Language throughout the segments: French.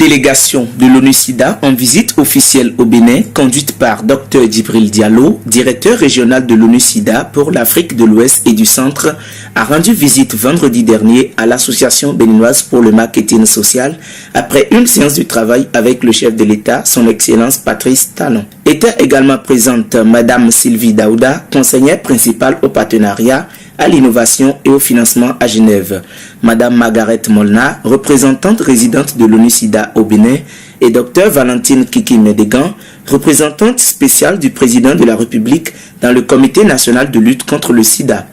Délégation de l'ONU-SIDA en visite officielle au Bénin, conduite par Dr Djibril Diallo, directeur régional de l'ONU-SIDA pour l'Afrique de l'Ouest et du Centre, a rendu visite vendredi dernier à l'Association béninoise pour le marketing social après une séance de travail avec le chef de l'État, son Excellence Patrice Talon. Était également présente Madame Sylvie Daouda, conseillère principale au partenariat, à l'innovation et au financement à Genève, Madame Margaret Molnar, représentante résidente de l'ONU-SIDA au Bénin, et Dr Valentine Kiki Medegan, représentante spéciale du président de la République dans le Comité national de lutte contre le sida.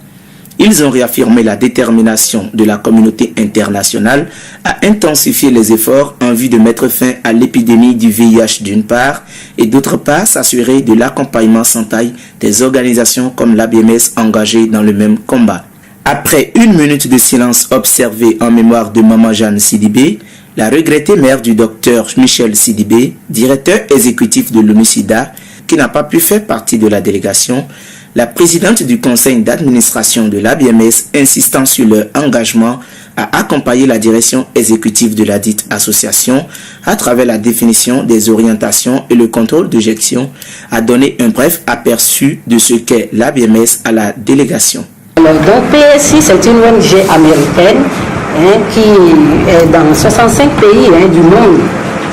Ils ont réaffirmé la détermination de la communauté internationale à intensifier les efforts en vue de mettre fin à l'épidémie du VIH d'une part et d'autre part s'assurer de l'accompagnement sans taille des organisations comme l'ABMS engagées dans le même combat. Après une minute de silence observée en mémoire de Maman Jeanne Sidibé, la regrettée mère du docteur Michel Sidibé, directeur exécutif de l'ONU-SIDA, qui n'a pas pu faire partie de la délégation, la présidente du conseil d'administration de l'ABMS insistant sur leur engagement à accompagner la direction exécutive de la dite association à travers la définition des orientations et le contrôle de gestion, a donné un bref aperçu de ce qu'est l'ABMS à la délégation. Alors, donc PSI, c'est une ONG américaine qui est dans 65 pays du monde.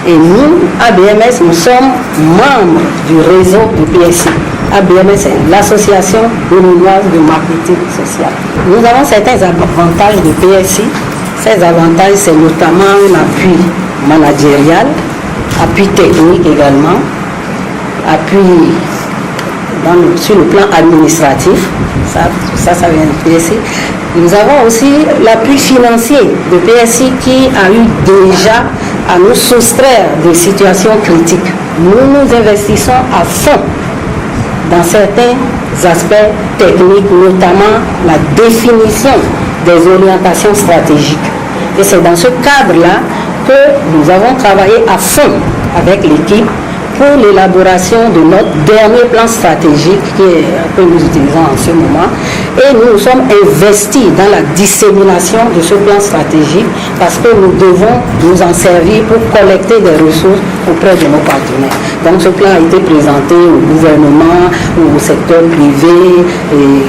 Et nous, ABMS, nous sommes membres du réseau du PSI. ABMS, c'est l'association béninoise de marketing social. Nous avons certains avantages de PSI. Ces avantages, c'est notamment un appui managérial, appui technique également, appui sur le plan administratif. Ça vient de PSI. Nous avons aussi l'appui financier de PSI qui a eu déjà à nous soustraire des situations critiques. Nous nous investissons à fond dans certains aspects techniques, notamment la définition des orientations stratégiques. Et c'est dans ce cadre-là que nous avons travaillé à fond avec l'équipe pour l'élaboration de notre dernier plan stratégique que nous utilisons en ce moment. Et nous nous sommes investis dans la dissémination de ce plan stratégique parce que nous devons nous en servir pour collecter des ressources auprès de nos partenaires. Donc ce plan a été présenté au gouvernement, au secteur privé et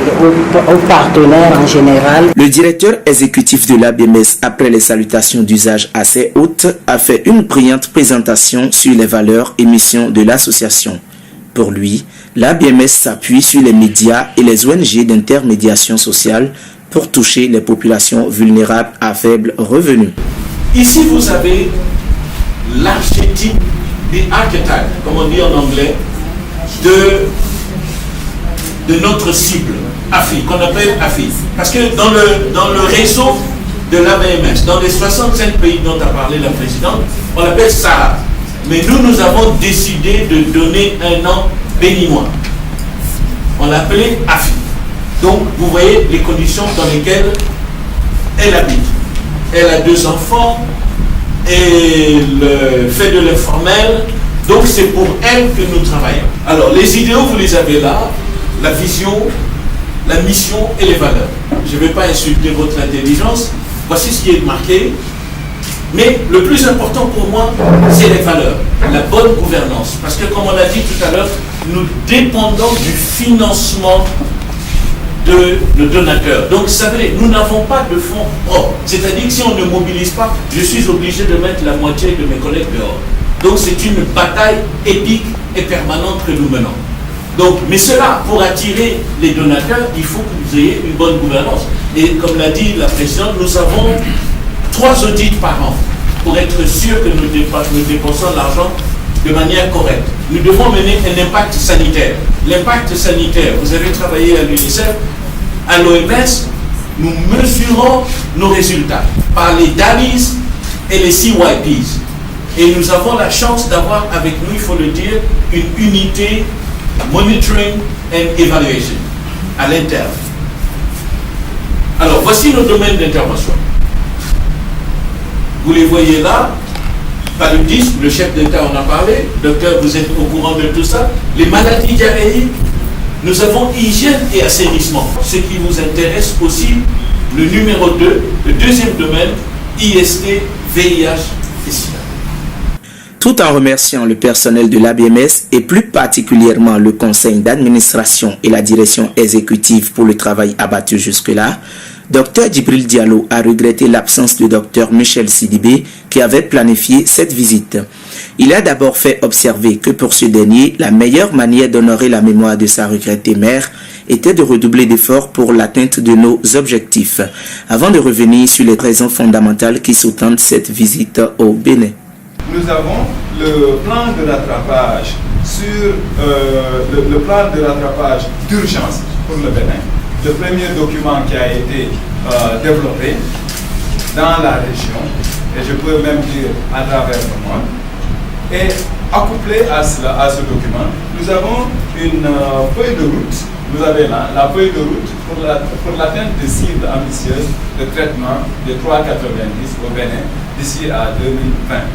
aux partenaires en général. Le directeur exécutif de l'ABMS, après les salutations d'usage assez hautes, a fait une brillante présentation sur les valeurs et missions de l'association. Pour lui, l'ABMS s'appuie sur les médias et les ONG d'intermédiation sociale pour toucher les populations vulnérables à faible revenu. Ici, vous avez l'archétype, the archetype, comme on dit en anglais, de notre cible, AFI, qu'on appelle AFI. Parce que dans le réseau de l'ABMS, dans les 65 pays dont a parlé la présidente, on l'appelle SARA. Mais nous avons décidé de donner un nom béninois. On l'appelait AFI. Donc, vous voyez les conditions dans lesquelles elle habite. Elle a 2 enfants, elle fait de l'informel. Donc, c'est pour elle que nous travaillons. Alors, les idéaux, vous les avez là. La vision, la mission et les valeurs. Je ne vais pas insulter votre intelligence. Voici ce qui est marqué. Mais le plus important pour moi, c'est les valeurs, la bonne gouvernance. Parce que comme on l'a dit tout à l'heure, nous dépendons du financement de nos donateurs. Donc vous savez, nous n'avons pas de fonds propres. C'est-à-dire que si on ne mobilise pas, je suis obligé de mettre la moitié de mes collègues dehors. Donc c'est une bataille épique et permanente que nous menons. Donc, mais cela, pour attirer les donateurs, il faut que vous ayez une bonne gouvernance. Et comme l'a dit la présidente, nous avons 3 audits par an pour être sûr que nous dépensons l'argent de manière correcte. Nous devons mener un impact sanitaire. L'impact sanitaire, vous avez travaillé à l'UNICEF, à l'OMS, nous mesurons nos résultats par les DALIs et les CYPs. Et nous avons la chance d'avoir avec nous, il faut le dire, une unité Monitoring and Evaluation à l'interne. Alors, voici nos domaines d'intervention. Vous les voyez là, paludisme, le chef d'État en a parlé, docteur, vous êtes au courant de tout ça. Les maladies diarrhéiques, nous avons hygiène et assainissement. Ce qui vous intéresse aussi, le numéro 2, le deuxième domaine, IST, VIH et SIDA. Tout en remerciant le personnel de l'ABMS et plus particulièrement le conseil d'administration et la direction exécutive pour le travail abattu jusque-là, Dr Djibril Diallo a regretté l'absence de Dr Michel Sidibé qui avait planifié cette visite. Il a d'abord fait observer que pour ce dernier, la meilleure manière d'honorer la mémoire de sa regrettée mère était de redoubler d'efforts pour l'atteinte de nos objectifs, avant de revenir sur les raisons fondamentales qui sous-tendent cette visite au Bénin. Nous avons le plan de rattrapage sur le plan de rattrapage d'urgence pour le Bénin. Le premier document qui a été développé dans la région, et je peux même dire à travers le monde, et accouplé à ce document, nous avons une feuille de route. Vous avez là la feuille de route pour l'atteinte des cibles ambitieuses de traitement de 3,90 au Bénin d'ici à 2020.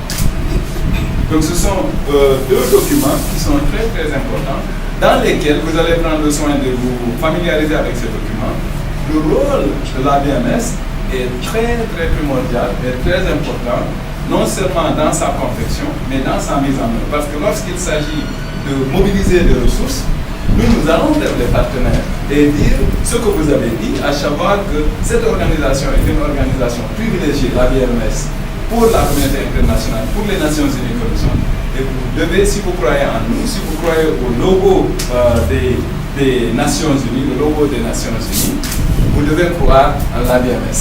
Donc ce sont deux documents qui sont très très importants, dans lesquels vous allez prendre le soin de vous familiariser avec ces documents. Le rôle de l'ABMS est très très primordial et très important, non seulement dans sa confection, mais dans sa mise en œuvre. Parce que lorsqu'il s'agit de mobiliser des ressources, nous allons vers les partenaires et dire ce que vous avez dit, à savoir que cette organisation est une organisation privilégiée, l'ABMS, pour la communauté internationale, pour les Nations Unies que nous sommes. Et vous devez, si vous croyez en nous, si vous croyez au logo des Nations Unies, le logo des Nations Unies, vous devez croire en l'ABMS.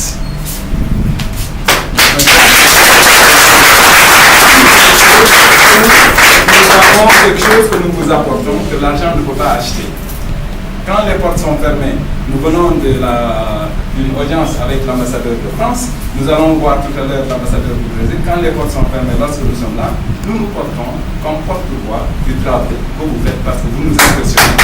Nous avons quelque chose que nous vous apportons, que l'argent ne peut pas acheter. Quand les portes sont fermées, nous venons d'une audience avec l'ambassadeur de France, nous allons voir tout à l'heure l'ambassadeur du Brésil. Quand les portes sont fermées, lorsque nous sommes là, nous nous portons comme porte-voix du travail que vous faites parce que vous nous impressionnez.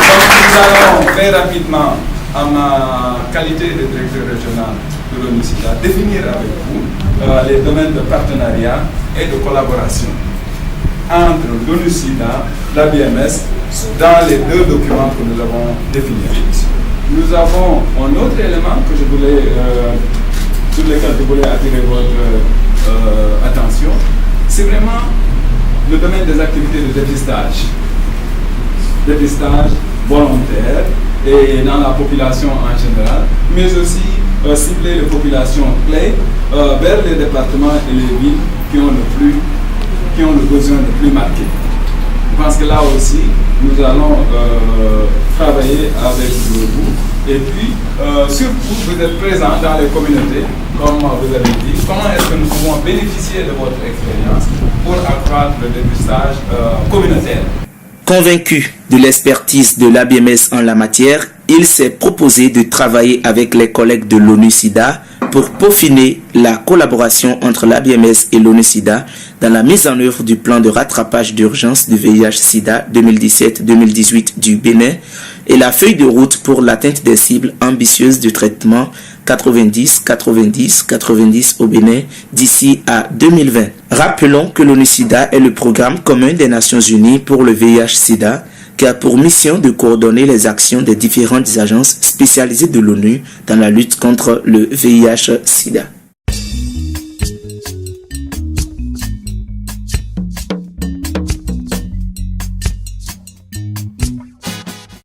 Donc nous allons très rapidement, à ma qualité de directeur régional de l'ONU-SIDA, définir avec vous les domaines de partenariat et de collaboration entre l'ONU-SIDA, l'ABMS, dans les deux documents que nous avons définis. Nous avons un autre élément que sur lequel je voulais attirer votre attention, c'est vraiment le domaine des activités de dépistage volontaire et dans la population en général, mais aussi cibler les populations clés vers les départements et les villes qui ont le besoin de plus marqué. Je pense que là aussi, nous allons travailler avec vous. Et puis, surtout, vous êtes présents dans les communautés, comme vous avez dit. Comment est-ce que nous pouvons bénéficier de votre expérience pour accroître le dépistage communautaire? Convaincu de l'expertise de l'ABMS en la matière, il s'est proposé de travailler avec les collègues de l'ONU-SIDA pour peaufiner la collaboration entre l'ABMS et l'ONU-SIDA dans la mise en œuvre du plan de rattrapage d'urgence du VIH-SIDA 2017-2018 du Bénin et la feuille de route pour l'atteinte des cibles ambitieuses du traitement 90-90-90 au Bénin d'ici à 2020. Rappelons que l'ONU-SIDA est le programme commun des Nations Unies pour le VIH-SIDA qui a pour mission de coordonner les actions des différentes agences spécialisées de l'ONU dans la lutte contre le VIH-SIDA.